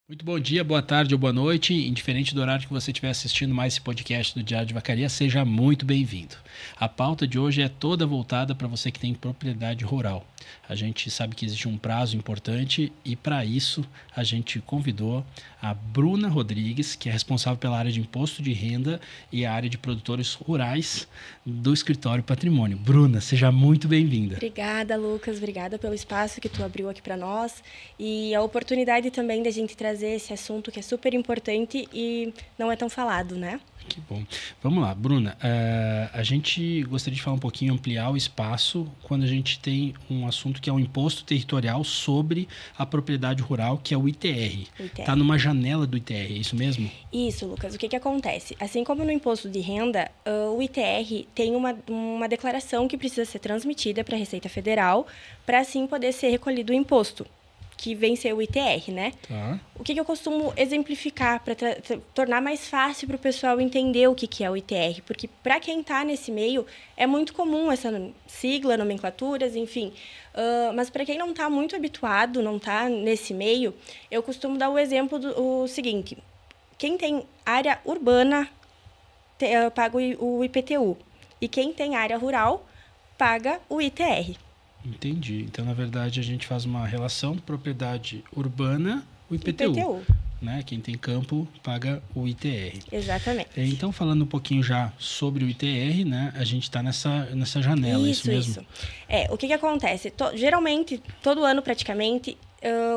Muito bom dia, boa tarde ou boa noite, indiferente do horário que você estiver assistindo mais esse podcast do Diário de Vacaria, seja muito bem-vindo. A pauta de hoje é toda voltada para você que tem propriedade rural. A gente sabe que existe um prazo importante e para isso a gente convidou a Bruna Rodrigues, que é responsável pela área de imposto de renda e a área de produtores rurais do Escritório Patrimônio. Bruna, seja muito bem-vinda. Obrigada, Lucas. Obrigada pelo espaço que tu abriu aqui para nós e a oportunidade também da gente trazer esse assunto que é super importante e não é tão falado, né? Que bom. Vamos lá, Bruna. A gente gostaria de falar um pouquinho, ampliar o espaço quando a gente tem um assunto que é o imposto territorial sobre a propriedade rural, que é o ITR. Está numa janela do ITR, é isso mesmo? Isso, Lucas. O que acontece? Assim como no imposto de renda, o ITR tem uma declaração que precisa ser transmitida para a Receita Federal para assim poder ser recolhido o imposto, que vem ser o ITR, né? Tá. O que eu costumo exemplificar para tornar mais fácil para o pessoal entender o que é o ITR? Porque para quem está nesse meio, é muito comum essa sigla, nomenclaturas, enfim. Mas para quem não está muito habituado, não está nesse meio, eu costumo dar o exemplo do seguinte. Quem tem área urbana paga o IPTU. E quem tem área rural paga o ITR. Entendi. Então, na verdade, a gente faz uma relação propriedade urbana, o IPTU. Né? Quem tem campo paga o ITR. Exatamente. Então, falando um pouquinho já sobre o ITR, né? A gente está nessa janela, isso mesmo? Isso. O que acontece? Geralmente, todo ano praticamente,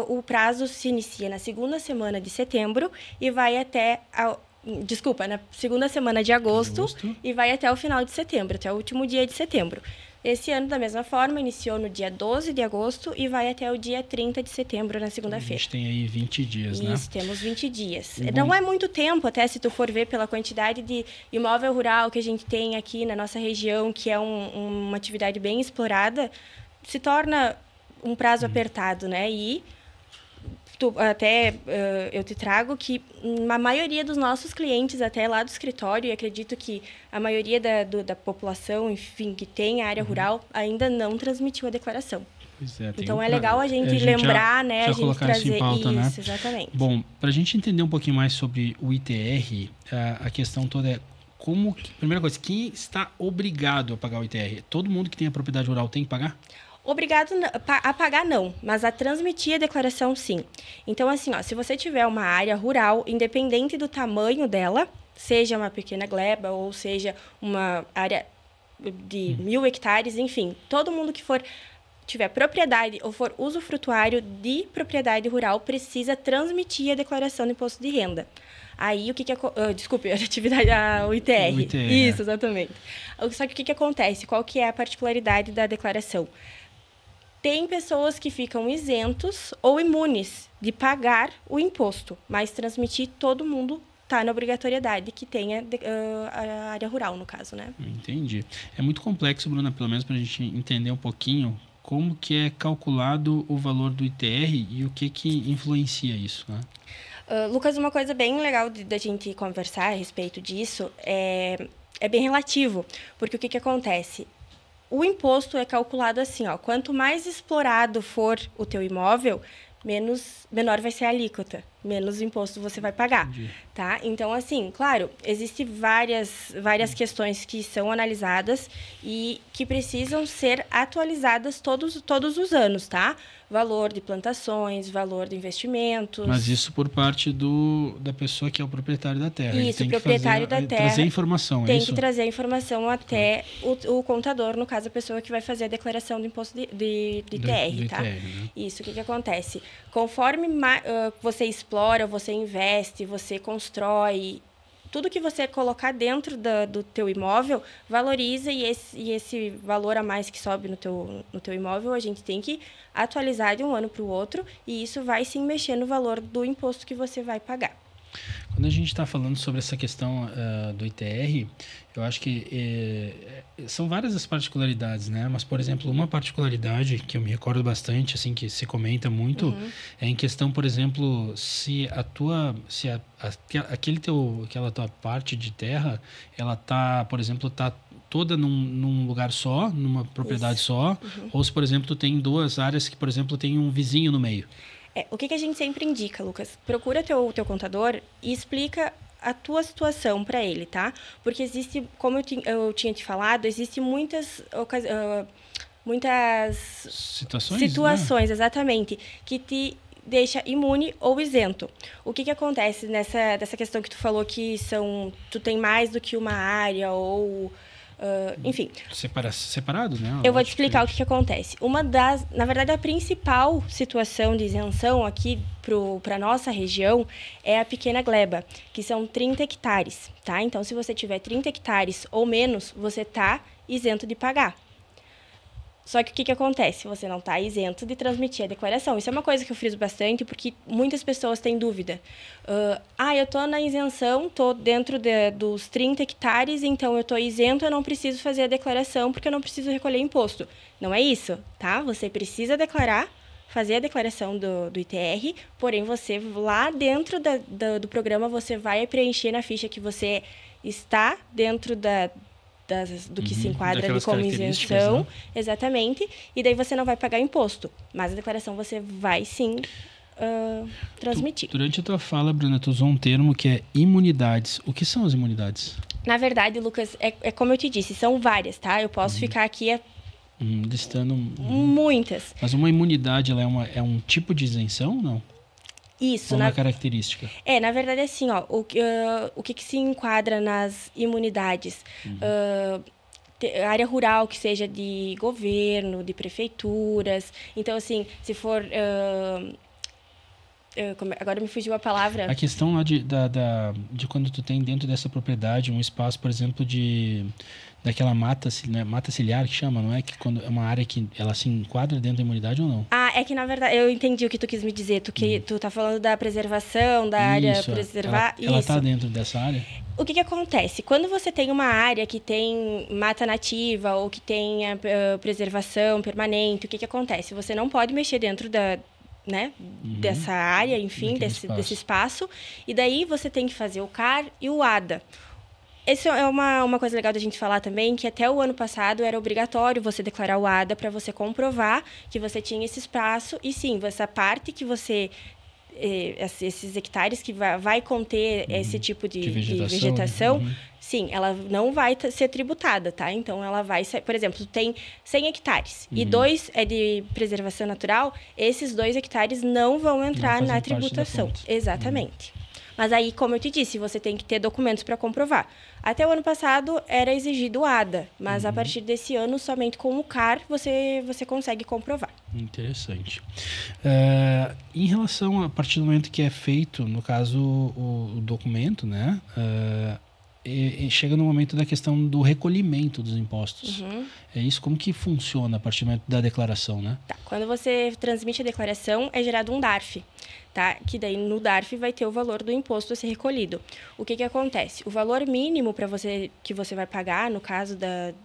o prazo se inicia na segunda semana de setembro e vai até... na segunda semana de agosto e vai até o final de setembro, até o último dia de setembro. Esse ano, da mesma forma, iniciou no dia 12 de agosto e vai até o dia 30 de setembro, na segunda-feira. A gente tem aí 20 dias, né? Isso, temos 20 dias. Não é muito tempo, até se tu for ver pela quantidade de imóvel rural que a gente tem aqui na nossa região, que é uma atividade bem explorada, se torna um prazo apertado, né? E eu te trago que a maioria dos nossos clientes, até lá do escritório, e acredito que a maioria da população, enfim, que tem área rural, ainda não transmitiu a declaração. Pois é, então, é legal a gente lembrar, né? Já a gente colocar trazer isso em pauta, né? Exatamente. Bom, para a gente entender um pouquinho mais sobre o ITR, a questão toda é primeira coisa, quem está obrigado a pagar o ITR? Todo mundo que tem a propriedade rural tem que pagar? Obrigado a pagar não, mas a transmitir a declaração sim. Então, assim, se você tiver uma área rural, independente do tamanho dela, seja uma pequena gleba ou seja uma área de 1.000 hectares, enfim, todo mundo que tiver propriedade ou for usufrutuário de propriedade rural precisa transmitir a declaração do imposto de renda. Aí, desculpe, a atividade, o ITR. O ITR. Isso, exatamente. Só que o que acontece? Qual que é a particularidade da declaração? Tem pessoas que ficam isentos ou imunes de pagar o imposto, mas transmitir todo mundo está na obrigatoriedade que tenha a área rural, no caso, né? Entendi. É muito complexo, Bruna, pelo menos para a gente entender um pouquinho como que é calculado o valor do ITR e o que influencia isso, né? Lucas, uma coisa bem legal da gente conversar a respeito disso é bem relativo, porque o que acontece? O imposto é calculado assim, quanto mais explorado for o teu imóvel, menor vai ser a alíquota, menos imposto você vai pagar. Entendi. Tá? Então, assim, claro, existem várias questões que são analisadas e que precisam ser atualizadas todos os anos, tá? Valor de plantações, valor de investimentos. Mas isso por parte da pessoa que é o proprietário da terra. Isso, o proprietário da terra. Trazer informação, tem que trazer a informação até o contador, no caso, a pessoa que vai fazer a declaração do imposto de ITR, tá? ITR, né? Isso, o que acontece? Conforme você explora, você investe, você constrói, tudo que você colocar dentro do teu imóvel, valoriza e esse valor a mais que sobe no teu imóvel, a gente tem que atualizar de um ano para o outro e isso vai sim mexer no valor do imposto que você vai pagar. Quando a gente está falando sobre essa questão do ITR, eu acho que são várias as particularidades, né? Mas, por exemplo, uma particularidade que eu me recordo bastante, assim, que se comenta muito, é em questão, por exemplo, se aquela tua parte de terra, ela tá, por exemplo, toda num lugar só, numa propriedade só, ou se, por exemplo, tu tem duas áreas que, por exemplo, tem um vizinho no meio. O que a gente sempre indica, Lucas? Procura teu contador e explica a tua situação para ele, tá? Porque existe, como eu tinha te falado, existe muitas situações, né? Exatamente, que te deixa imune ou isento. O que acontece dessa questão que tu falou que tu tem mais do que uma área ou... enfim. Separado, né? Eu vou te explicar o que acontece. Na verdade, a principal situação de isenção aqui para a nossa região é a pequena gleba, que são 30 hectares, tá? Então, se você tiver 30 hectares ou menos, você está isento de pagar. Só que o que acontece? Você não está isento de transmitir a declaração. Isso é uma coisa que eu friso bastante, porque muitas pessoas têm dúvida. Eu estou na isenção, estou dentro dos 30 hectares, então eu estou isento, eu não preciso fazer a declaração, porque eu não preciso recolher imposto. Não é isso, tá? Você precisa fazer a declaração do ITR, porém, você lá dentro do programa, você vai preencher na ficha que você está dentro do que se enquadra ali como isenção, né? Exatamente, e daí você não vai pagar imposto, mas a declaração você vai sim transmitir. Durante a tua fala, Bruna, tu usou um termo que é imunidades. O que são as imunidades? Na verdade, Lucas, é como eu te disse, são várias, tá? Eu posso ficar aqui listando muitas. Mas uma imunidade, ela é um tipo de isenção, não? Isso, uma característica. Na verdade, assim, o que se enquadra nas imunidades? Área rural que seja de governo, de prefeituras. Então, assim, se for... agora me fugiu a palavra. A questão lá de quando tu tem dentro dessa propriedade um espaço, por exemplo, daquela mata ciliar que chama, não é? Que quando é uma área que ela se enquadra dentro da imunidade ou não? É que na verdade eu entendi o que tu quis me dizer. Tu tá falando da preservação, da área preservar. Ela tá dentro dessa área? O que acontece? Quando você tem uma área que tem mata nativa ou que tem preservação permanente, o que acontece? Você não pode mexer dentro dessa área, enfim, desse espaço. E daí você tem que fazer o CAR e o ADA. Essa é uma coisa legal da gente falar também, que até o ano passado era obrigatório você declarar o ADA para você comprovar que você tinha esse espaço. E sim, essa parte que você... esses hectares que vai conter esse tipo de vegetação, sim, ela não vai ser tributada, tá? Então, ela vai ser... Por exemplo, tu tem 100 hectares e 2 é de preservação natural, esses 2 hectares não vão entrar na tributação. Exatamente. Mas aí, como eu te disse, você tem que ter documentos para comprovar. Até o ano passado era exigido o ADA, mas a partir desse ano, somente com o CAR, você consegue comprovar. Interessante. Em relação a partir do momento que é feito, no caso, o documento, né? Chega no momento da questão do recolhimento dos impostos. É isso? Como que funciona a partir do momento da declaração, né? Tá. Quando você transmite a declaração, é gerado um DARF, tá? Que daí no DARF vai ter o valor do imposto a ser recolhido. O que acontece? O valor mínimo que você vai pagar, no caso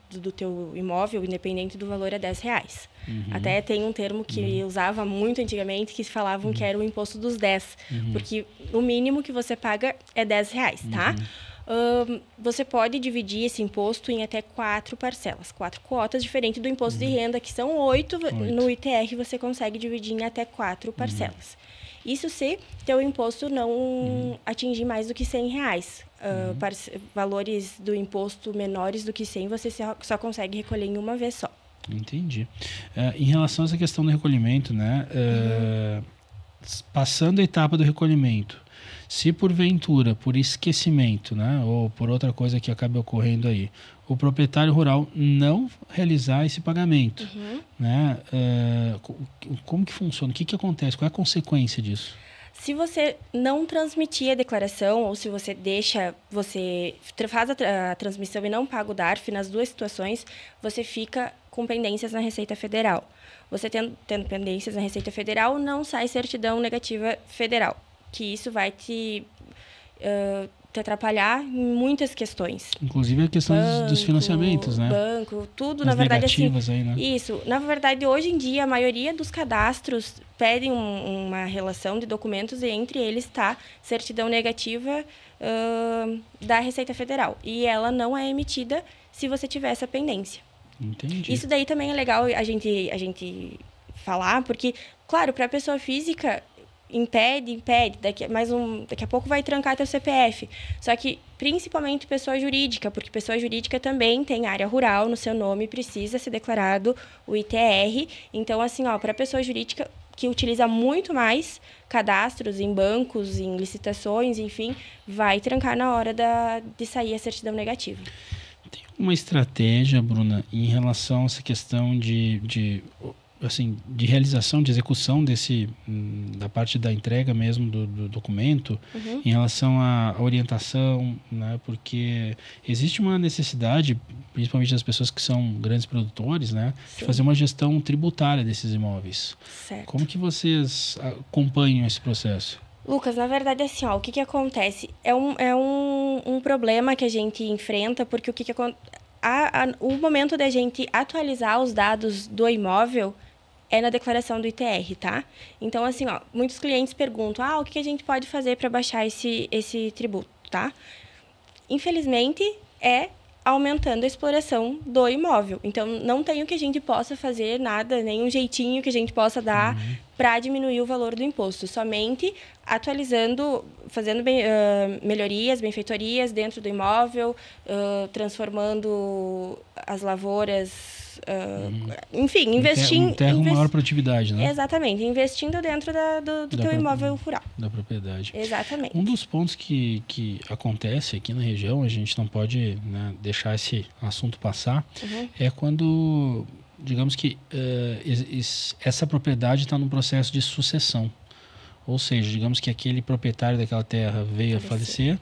do teu imóvel, independente do valor, é R$10. Até tem um termo que usava muito antigamente, que falavam que era o imposto dos 10. Porque o mínimo que você paga é R$10, tá? Você pode dividir esse imposto em até 4 parcelas, 4 cotas, diferente do imposto de renda, que são 8. No ITR você consegue dividir em até 4 parcelas. Isso se teu imposto não atingir mais do que R$100. Valores do imposto menores do que 100, você só consegue recolher em uma vez só. Entendi. Em relação a essa questão do recolhimento, né? Passando a etapa do recolhimento, se porventura, por esquecimento, né, ou por outra coisa que acabe ocorrendo aí, o proprietário rural não realizar esse pagamento, né, como que funciona? O que acontece? Qual é a consequência disso? Se você não transmitir a declaração, ou se você faz a transmissão e não paga o DARF, nas duas situações, você fica com pendências na Receita Federal. Você tendo pendências na Receita Federal, não sai certidão negativa federal, que isso vai te atrapalhar em muitas questões. Inclusive a questão dos financiamentos, né? Banco, tudo, na verdade, assim. Aí, né? Isso. Na verdade, hoje em dia, a maioria dos cadastros pedem uma relação de documentos e entre eles está certidão negativa da Receita Federal. E ela não é emitida se você tiver essa pendência. Entendi. Isso daí também é legal a gente falar, porque, claro, para a pessoa física, impede, daqui a pouco vai trancar teu CPF. Só que, principalmente pessoa jurídica, porque pessoa jurídica também tem área rural no seu nome, precisa ser declarado o ITR. Então, assim, para pessoa jurídica que utiliza muito mais cadastros em bancos, em licitações, enfim, vai trancar na hora de sair a certidão negativa. Tem uma estratégia, Bruna, em relação a essa questão de realização, de execução da parte da entrega mesmo do documento, em relação à orientação, né? Porque existe uma necessidade, principalmente das pessoas que são grandes produtores, né? Sim. De fazer uma gestão tributária desses imóveis. Certo. Como que vocês acompanham esse processo? Lucas, na verdade, assim, o que acontece? É um problema que a gente enfrenta, porque o momento da gente atualizar os dados do imóvel é na declaração do ITR, tá? Então, assim, muitos clientes perguntam, o que a gente pode fazer para baixar esse tributo, tá? Infelizmente, é aumentando a exploração do imóvel. Então, não tem o que a gente possa fazer, nada, nenhum jeitinho que a gente possa dar para diminuir o valor do imposto. Somente atualizando, fazendo melhorias, benfeitorias dentro do imóvel, transformando as lavouras, enfim, investindo... Terra com maior produtividade, né? Exatamente, investindo dentro do teu imóvel rural. Da propriedade. Exatamente. Um dos pontos que acontece aqui na região, a gente não pode, né, deixar esse assunto passar, é quando, digamos que essa propriedade está num processo de sucessão. Ou seja, digamos que aquele proprietário daquela terra veio a falecer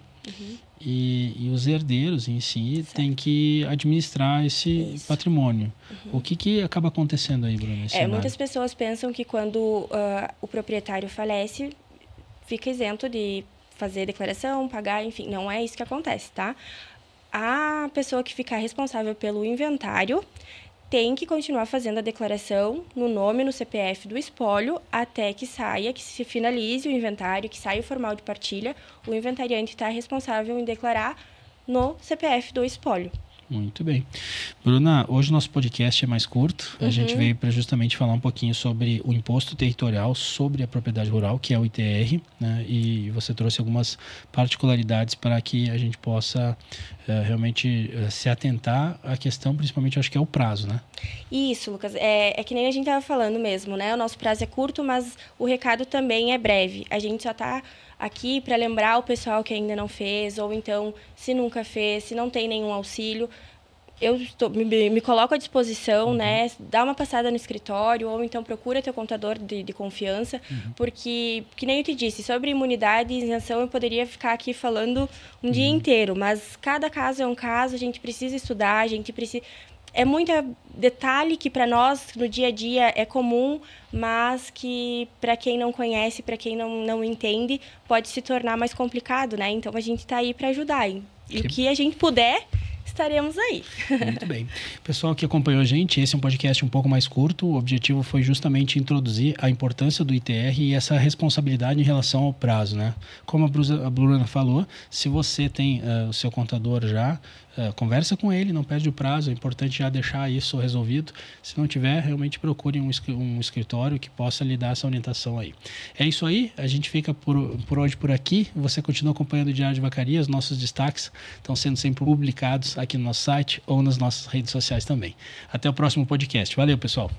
e os herdeiros em si têm que administrar esse patrimônio. O que acaba acontecendo aí, Bruna? Muitas pessoas pensam que quando o proprietário falece, fica isento de fazer declaração, pagar, enfim. Não é isso que acontece, tá? A pessoa que ficar responsável pelo inventário tem que continuar fazendo a declaração no nome, no CPF do espólio, até que se finalize o inventário, que saia o formal de partilha. O inventariante está responsável em declarar no CPF do espólio. Muito bem. Bruna, hoje o nosso podcast é mais curto. A gente veio para justamente falar um pouquinho sobre o imposto territorial sobre a propriedade rural, que é o ITR, né? E você trouxe algumas particularidades para que a gente possa realmente se atentar à questão, principalmente, acho que é o prazo, né? Isso, Lucas. É que nem a gente estava falando mesmo, né? O nosso prazo é curto, mas o recado também é breve. A gente só está aqui para lembrar o pessoal que ainda não fez, ou então, se nunca fez, se não tem nenhum auxílio, eu me coloco à disposição, né? Dá uma passada no escritório, ou então procura teu contador de confiança, porque, que nem eu te disse, sobre imunidade e isenção eu poderia ficar aqui falando um dia inteiro, mas cada caso é um caso, a gente precisa estudar, a gente precisa... É muito detalhe que para nós, no dia a dia, é comum, mas que para quem não conhece, para quem não entende, pode se tornar mais complicado, né? Então, a gente está aí para ajudar. E o que a gente puder, estaremos aí. Muito bem. Pessoal que acompanhou a gente, esse é um podcast um pouco mais curto. O objetivo foi justamente introduzir a importância do ITR e essa responsabilidade em relação ao prazo, né? Como a Bruna falou, se você tem o seu contador já, conversa com ele, não perde o prazo, é importante já deixar isso resolvido. Se não tiver, realmente procure um escritório que possa lhe dar essa orientação aí. É isso aí, a gente fica por hoje por aqui. Você continua acompanhando o Diário de Vacaria, os nossos destaques estão sendo sempre publicados aqui no nosso site ou nas nossas redes sociais também. Até o próximo podcast. Valeu, pessoal!